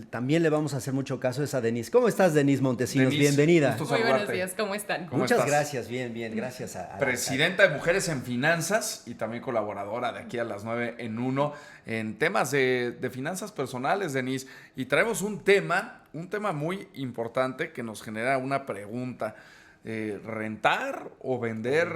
También le vamos a hacer mucho caso a Denise. ¿Cómo estás, Denise Montesinos? Denise, Bienvenida. gusto Muy buenos saludarte. días, ¿cómo están? ¿Cómo Muchas estás? gracias, bien, gracias a Presidenta de Mujeres en Finanzas y también colaboradora de aquí a las 9 en 1 en temas de finanzas personales, Denise. Y traemos un tema muy importante que nos genera una pregunta. ¿Rentar o vender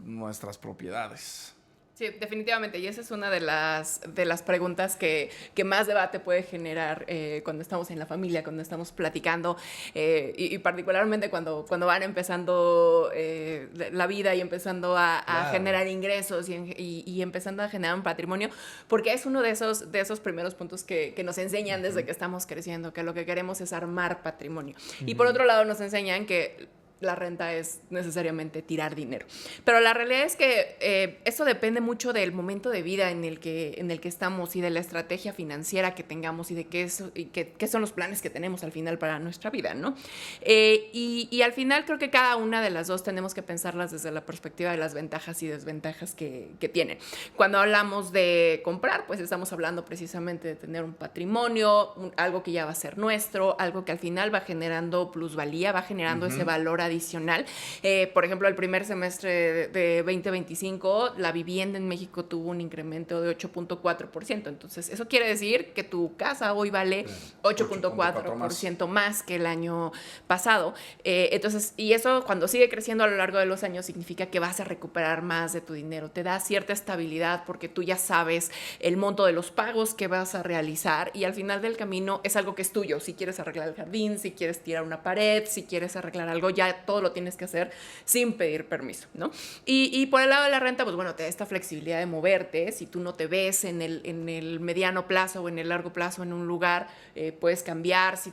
nuestras propiedades? Sí, definitivamente, y esa es una de las preguntas que más debate puede generar cuando estamos en la familia, cuando estamos platicando, y particularmente cuando van empezando la vida y empezando a generar ingresos y empezando a generar un patrimonio, porque es uno de esos primeros puntos que nos enseñan desde que estamos creciendo, que lo que queremos es armar patrimonio. Y por otro lado nos enseñan que la renta es necesariamente tirar dinero. Pero la realidad es que esto depende mucho del momento de vida en el que estamos y de la estrategia financiera que tengamos y de qué son los planes que tenemos al final para nuestra vida, ¿no? Y al final creo que cada una de las dos tenemos que pensarlas desde la perspectiva de las ventajas y desventajas que tienen. Cuando hablamos de comprar, pues estamos hablando precisamente de tener un patrimonio, algo que ya va a ser nuestro, algo que al final va generando plusvalía, va generando ese valor adicional. Por ejemplo, el primer semestre de 2025, la vivienda en México tuvo un incremento de 8.4%. Entonces, eso quiere decir que tu casa hoy vale 8.4% más que el año pasado. Entonces, y eso cuando sigue creciendo a lo largo de los años significa que vas a recuperar más de tu dinero. Te da cierta estabilidad porque tú ya sabes el monto de los pagos que vas a realizar y al final del camino es algo que es tuyo. Si quieres arreglar el jardín, si quieres tirar una pared, si quieres arreglar algo, ya todo lo tienes que hacer sin pedir permiso, ¿no? Y por el lado de la renta, pues bueno, te da esta flexibilidad de moverte. Si tú no te ves en el mediano plazo o en el largo plazo en un lugar, puedes cambiar. Si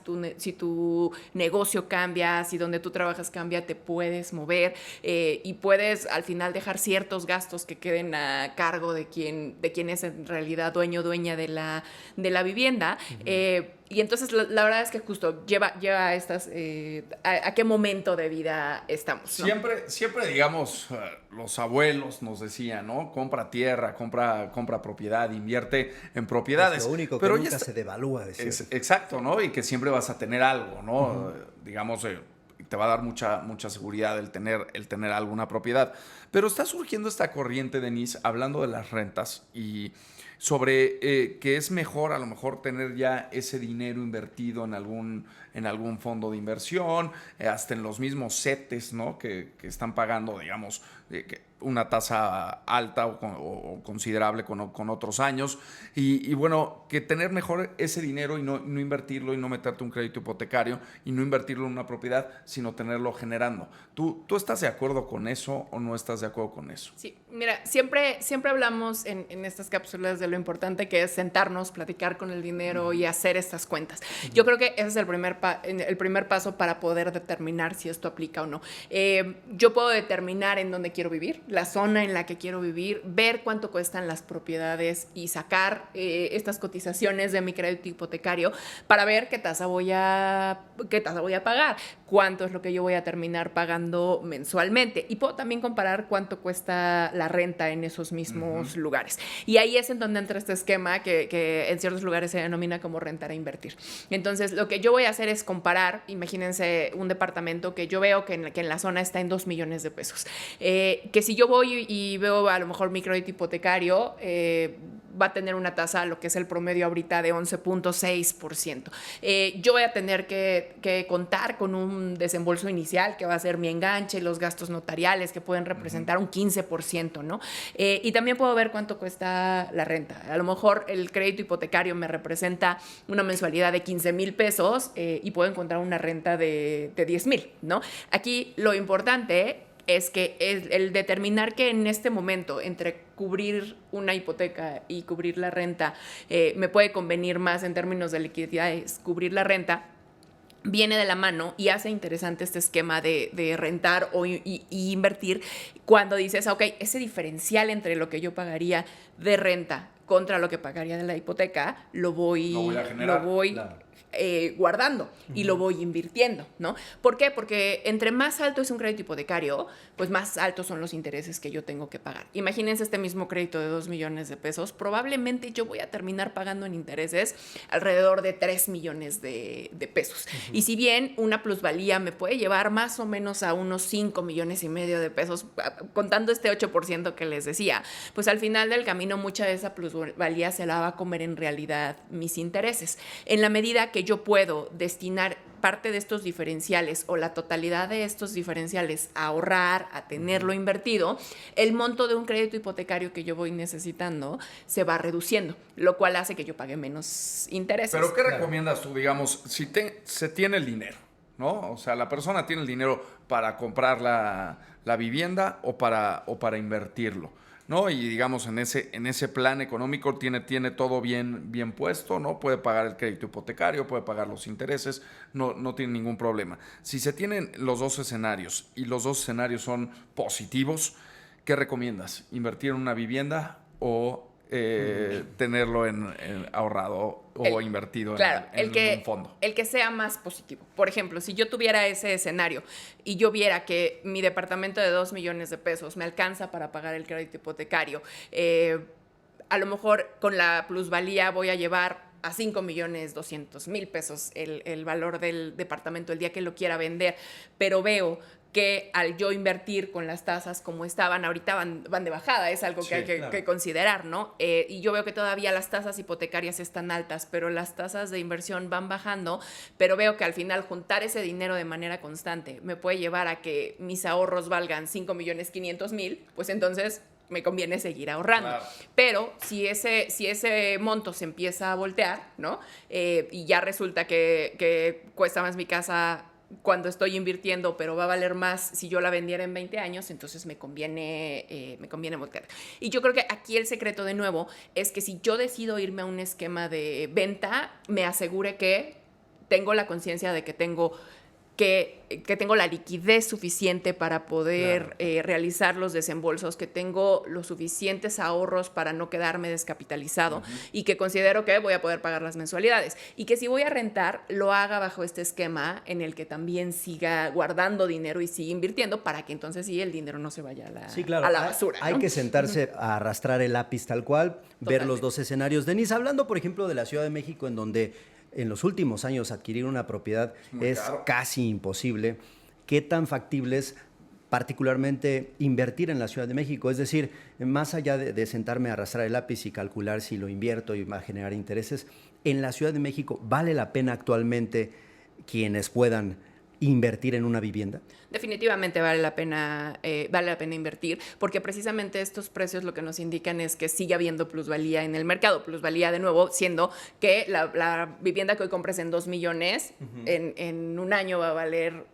tu negocio cambia, si donde tú trabajas cambia, te puedes mover y puedes al final dejar ciertos gastos que queden a cargo de quien es en realidad dueño o dueña de la vivienda. Y entonces la verdad es que justo lleva a estas a qué momento de vida estamos, ¿no? Siempre digamos, los abuelos nos decían, ¿no? Compra tierra, compra propiedad, invierte en propiedades. Es lo único que pero nunca se devalúa. Exacto, ¿no? Y que siempre vas a tener algo, ¿no? Digamos, te va a dar mucha seguridad el tener alguna propiedad. Pero está surgiendo esta corriente, Denise, hablando de las rentas y sobre que es mejor a lo mejor tener ya ese dinero invertido en algún fondo de inversión, hasta en los mismos CETES, ¿no? Que están pagando, digamos, una tasa alta o considerable con otros años. Y bueno, que tener mejor ese dinero y no invertirlo y no meterte un crédito hipotecario y no invertirlo en una propiedad, sino tenerlo generando. ¿Tú estás de acuerdo con eso o no estás de acuerdo con eso? Sí, mira, siempre hablamos en estas cápsulas de lo importante que es sentarnos, platicar con el dinero y hacer estas cuentas. Yo creo que ese es el primer paso para poder determinar si esto aplica o no. Yo puedo determinar en dónde quiero vivir, la zona en la que quiero vivir, ver cuánto cuestan las propiedades y sacar estas cotizaciones de mi crédito hipotecario para ver qué tasa voy a pagar, cuánto es lo que yo voy a terminar pagando mensualmente. Y puedo también comparar cuánto cuesta la renta en esos mismos lugares. Y ahí es en donde entra este esquema que en ciertos lugares se denomina como rentar e invertir. Entonces, lo que yo voy a hacer es comparar, imagínense un departamento que yo veo que en la zona está en 2 millones de pesos. Que si yo voy y veo a lo mejor mi crédito hipotecario, va a tener una tasa, lo que es el promedio ahorita, de 11.6%. Yo voy a tener que contar con un desembolso inicial que va a ser mi enganche, los gastos notariales que pueden representar un 15%, ¿no? Y también puedo ver cuánto cuesta la renta. A lo mejor el crédito hipotecario me representa una mensualidad de 15,000 pesos y puedo encontrar una renta de 10,000, ¿no? Aquí lo importante es que el determinar que en este momento entre cubrir una hipoteca y cubrir la renta me puede convenir más en términos de liquidez cubrir la renta, viene de la mano y hace interesante este esquema de rentar y invertir cuando dices, ok, ese diferencial entre lo que yo pagaría de renta contra lo que pagaría de la hipoteca, lo voy guardando y lo voy invirtiendo, ¿no? ¿Por qué? Porque entre más alto es un crédito hipotecario, pues más altos son los intereses que yo tengo que pagar. Imagínense este mismo crédito de 2 millones de pesos, probablemente yo voy a terminar pagando en intereses alrededor de 3 millones de pesos. Y si bien una plusvalía me puede llevar más o menos a unos 5 millones y medio de pesos, contando este 8% que les decía, pues al final del camino mucha de esa plusvalía se la va a comer en realidad mis intereses. En la medida que yo puedo destinar parte de estos diferenciales o la totalidad de estos diferenciales a ahorrar, a tenerlo invertido, el monto de un crédito hipotecario que yo voy necesitando se va reduciendo, lo cual hace que yo pague menos intereses. Pero ¿qué recomiendas tú, digamos, si se tiene el dinero, ¿no? O sea, la persona tiene el dinero para comprar la vivienda o para invertirlo, ¿no? Y digamos, en ese plan económico tiene todo bien puesto, ¿no? Puede pagar el crédito hipotecario, puede pagar los intereses, no tiene ningún problema. Si se tienen los dos escenarios y los dos escenarios son positivos, ¿qué recomiendas? ¿Invertir en una vivienda o tenerlo en ahorrado o invertido en un fondo? El que sea más positivo. Por ejemplo, si yo tuviera ese escenario y yo viera que mi departamento de 2 millones de pesos me alcanza para pagar el crédito hipotecario, a lo mejor con la plusvalía voy a llevar a 5.200.000 pesos el valor del departamento el día que lo quiera vender, pero veo que al yo invertir con las tasas como estaban, ahorita van de bajada, es algo que hay que considerar, ¿no? Y yo veo que todavía las tasas hipotecarias están altas, pero las tasas de inversión van bajando, pero veo que al final juntar ese dinero de manera constante me puede llevar a que mis ahorros valgan 5.500.000, pues entonces me conviene seguir ahorrando. Claro. Pero si ese monto se empieza a voltear, ¿no? Y ya resulta que cuesta más mi casa cuando estoy invirtiendo, pero va a valer más si yo la vendiera en 20 años, entonces me conviene voltear. Y yo creo que aquí el secreto, de nuevo, es que si yo decido irme a un esquema de venta, me asegure que tengo la conciencia de que tengo la liquidez suficiente para poder realizar los desembolsos, que tengo los suficientes ahorros para no quedarme descapitalizado y que considero que voy a poder pagar las mensualidades. Y que si voy a rentar, lo haga bajo este esquema en el que también siga guardando dinero y siga invirtiendo para que entonces sí el dinero no se vaya a la basura. Hay que sentarse a arrastrar el lápiz tal cual, ver los dos escenarios. Denise, hablando por ejemplo de la Ciudad de México, en donde en los últimos años adquirir una propiedad es casi imposible. ¿Qué tan factible es particularmente invertir en la Ciudad de México? Es decir, más allá de sentarme a arrastrar el lápiz y calcular si lo invierto y va a generar intereses, en la Ciudad de México, ¿vale la pena actualmente quienes puedan invertir en una vivienda? Definitivamente vale la pena invertir, porque precisamente estos precios lo que nos indican es que sigue habiendo plusvalía en el mercado. Plusvalía, de nuevo, siendo que la vivienda que hoy compres en 2 millones, en un año va a valer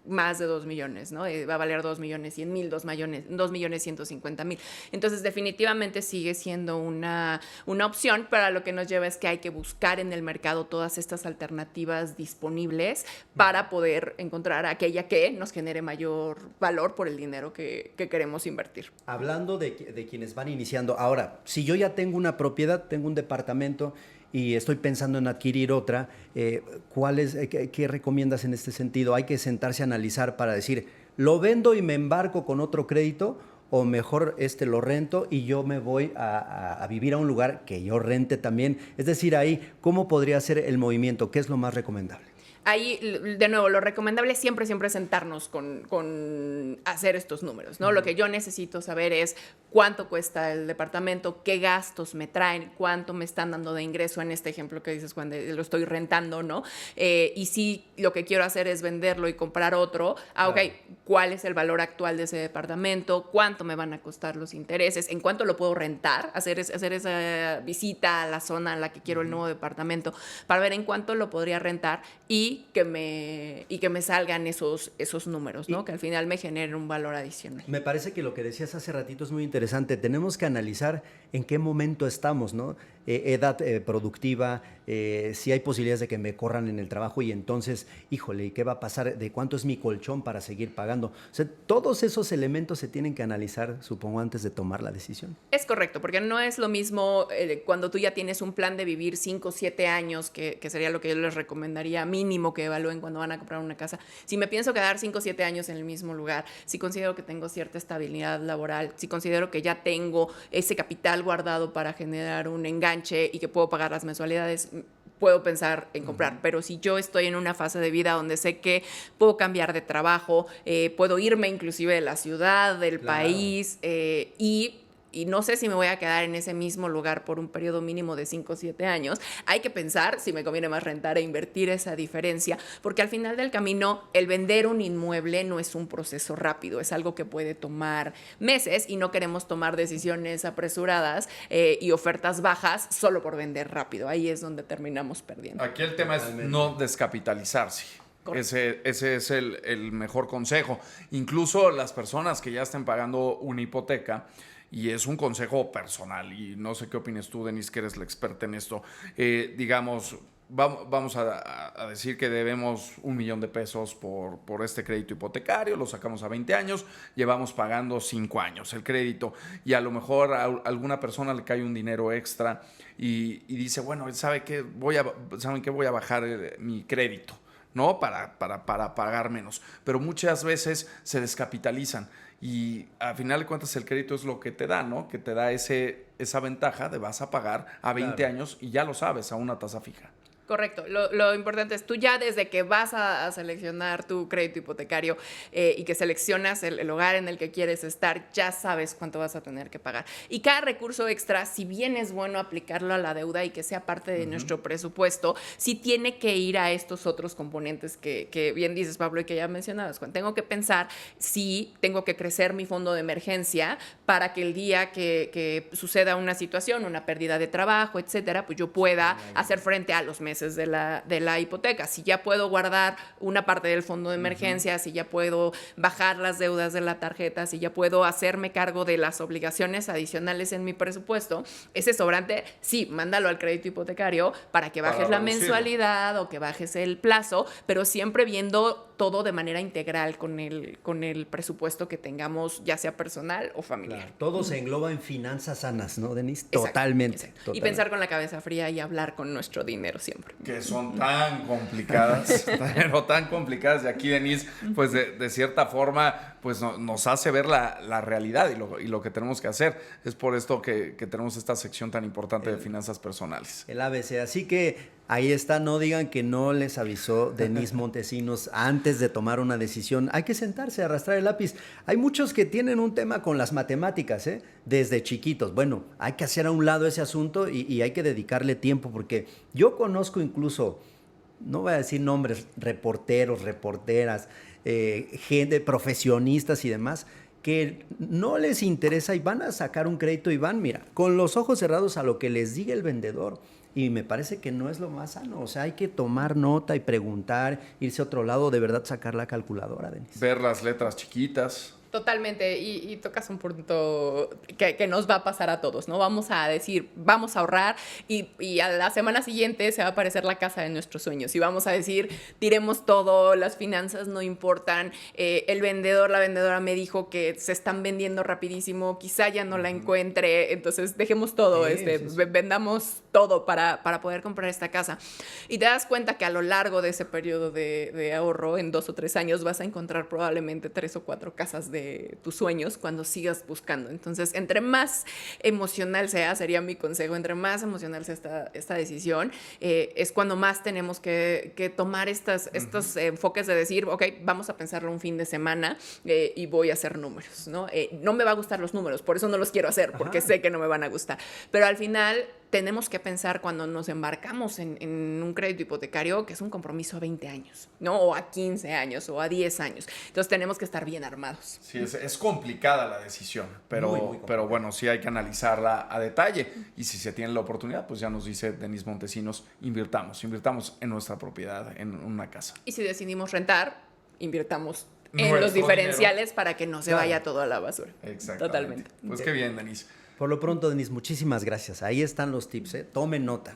más de 2 millones, ¿no? Va a valer 2.100.000, 2.150.000. Entonces, definitivamente sigue siendo una opción, pero lo que nos lleva es que hay que buscar en el mercado todas estas alternativas disponibles para poder encontrar aquella que nos genere mayor valor por el dinero que queremos invertir. Hablando de quienes van iniciando, ahora, si yo ya tengo una propiedad, tengo un departamento y estoy pensando en adquirir otra, ¿qué recomiendas en este sentido? ¿Hay que sentarse a analizar para decir, ¿lo vendo y me embarco con otro crédito? ¿O mejor lo rento y yo me voy a vivir a un lugar que yo rente también? Es decir, ahí, ¿cómo podría ser el movimiento? ¿Qué es lo más recomendable? Ahí, de nuevo, lo recomendable es siempre sentarnos con hacer estos números, ¿no? Lo que yo necesito saber es cuánto cuesta el departamento, qué gastos me traen, cuánto me están dando de ingreso en este ejemplo que dices cuando lo estoy rentando, ¿no? Y si lo que quiero hacer es venderlo y comprar otro, ok, ¿cuál es el valor actual de ese departamento? ¿Cuánto me van a costar los intereses? ¿En cuánto lo puedo rentar? Hacer esa visita a la zona en la que quiero el nuevo departamento para ver en cuánto lo podría rentar y y que me salgan esos números, ¿no? Que al final me generen un valor adicional. Me parece que lo que decías hace ratito es muy interesante. Tenemos que analizar en qué momento estamos, ¿no? Edad productiva, si hay posibilidades de que me corran en el trabajo y entonces, híjole, ¿y qué va a pasar? ¿De cuánto es mi colchón para seguir pagando? O sea, todos esos elementos se tienen que analizar, supongo, antes de tomar la decisión. Es correcto, porque no es lo mismo cuando tú ya tienes un plan de vivir 5 o 7 años, que sería lo que yo les recomendaría mínimo que evalúen cuando van a comprar una casa. Si me pienso quedar 5 o 7 años en el mismo lugar, si considero que tengo cierta estabilidad laboral, si considero que ya tengo ese capital guardado para generar un enganche y que puedo pagar las mensualidades, puedo pensar en comprar. Pero si yo estoy en una fase de vida donde sé que puedo cambiar de trabajo, puedo irme inclusive de la ciudad, del país, y no sé si me voy a quedar en ese mismo lugar por un periodo mínimo de 5 o 7 años, hay que pensar si me conviene más rentar e invertir esa diferencia, porque al final del camino el vender un inmueble no es un proceso rápido, es algo que puede tomar meses y no queremos tomar decisiones apresuradas y ofertas bajas solo por vender rápido. Ahí es donde terminamos perdiendo. Aquí el tema es no descapitalizarse. Ese es el mejor consejo. Incluso las personas que ya estén pagando una hipoteca, y es un consejo personal, y no sé qué opinas tú, Denise, que eres la experta en esto, digamos, vamos a decir que debemos $1,000,000 por este crédito hipotecario, lo sacamos a 20 años, llevamos pagando 5 años el crédito, y a lo mejor a alguna persona le cae un dinero extra y dice, bueno, ¿saben qué? Voy a bajar mi crédito, ¿no? Para pagar menos. Pero muchas veces se descapitalizan y al final de cuentas el crédito es lo que te da, ¿no? Que te da esa ventaja de vas a pagar a 20 años y ya lo sabes, a una tasa fija. Correcto. Lo importante es tú ya desde que vas a seleccionar tu crédito hipotecario y que seleccionas el hogar en el que quieres estar, ya sabes cuánto vas a tener que pagar. Y cada recurso extra, si bien es bueno aplicarlo a la deuda y que sea parte de nuestro presupuesto, sí tiene que ir a estos otros componentes que bien dices, Pablo, y que ya mencionabas. Cuando tengo que pensar si tengo que crecer mi fondo de emergencia para que el día que suceda una situación, una pérdida de trabajo, etcétera, pues yo pueda hacer frente a los meses de la hipoteca. Si ya puedo guardar una parte del fondo de emergencia, si ya puedo bajar las deudas de la tarjeta, si ya puedo hacerme cargo de las obligaciones adicionales en mi presupuesto, ese sobrante, sí, mándalo al crédito hipotecario para que bajes la mensualidad o que bajes el plazo, pero siempre viendo todo de manera integral con el presupuesto que tengamos, ya sea personal o familiar. Claro, todo se engloba en finanzas sanas, ¿no, Denise? Exacto, Totalmente. exacto. Y pensar con la cabeza fría y hablar con nuestro dinero siempre. Que son tan complicadas, pero tan complicadas. Y aquí Denise, pues de cierta forma, pues nos hace ver la realidad y lo que tenemos que hacer. Es por esto que tenemos esta sección tan importante de finanzas personales. El ABC. Así que ahí está, no digan que no les avisó Denise Montesinos antes de tomar una decisión. Hay que sentarse, arrastrar el lápiz. Hay muchos que tienen un tema con las matemáticas, desde chiquitos. Bueno, hay que hacer a un lado ese asunto y hay que dedicarle tiempo, porque yo conozco incluso, no voy a decir nombres, reporteros, reporteras, gente, profesionistas y demás, que no les interesa y van a sacar un crédito y van, mira, con los ojos cerrados a lo que les diga el vendedor. Y me parece que no es lo más sano. O sea, hay que tomar nota y preguntar, irse a otro lado, de verdad sacar la calculadora, Denise. Ver las letras chiquitas. Totalmente, y tocas un punto que nos va a pasar a todos, ¿no? Vamos a decir, vamos a ahorrar y a la semana siguiente se va a aparecer la casa de nuestros sueños y vamos a decir, tiremos todo, las finanzas no importan, el vendedor, la vendedora me dijo que se están vendiendo rapidísimo, quizá ya no la encuentre, entonces dejemos todo, vendamos todo para poder comprar esta casa. Y te das cuenta que a lo largo de ese periodo de ahorro, en 2 o 3 años, vas a encontrar probablemente 3 o 4 casas de tus sueños cuando sigas buscando. Entonces, entre más emocional sea, sería mi consejo, entre más emocional sea esta decisión, es cuando más tenemos que tomar estos enfoques de decir, ok, vamos a pensarlo un fin de semana y voy a hacer números, ¿no? No me va a gustar los números, por eso no los quiero hacer, porque sé que no me van a gustar. Pero al final tenemos que pensar cuando nos embarcamos en un crédito hipotecario que es un compromiso a 20 años, ¿no? O a 15 años o a 10 años. Entonces tenemos que estar bien armados. Sí, es complicada la decisión, pero bueno, sí hay que analizarla a detalle. Y si se tiene la oportunidad, pues ya nos dice Denise Montesinos, invirtamos en nuestra propiedad, en una casa. Y si decidimos rentar, invirtamos en los diferenciales para que no se vaya todo a la basura. Exactamente. Totalmente. Pues qué bien, Denise. Por lo pronto, Denise, muchísimas gracias. Ahí están los tips, ¿eh? Tomen nota.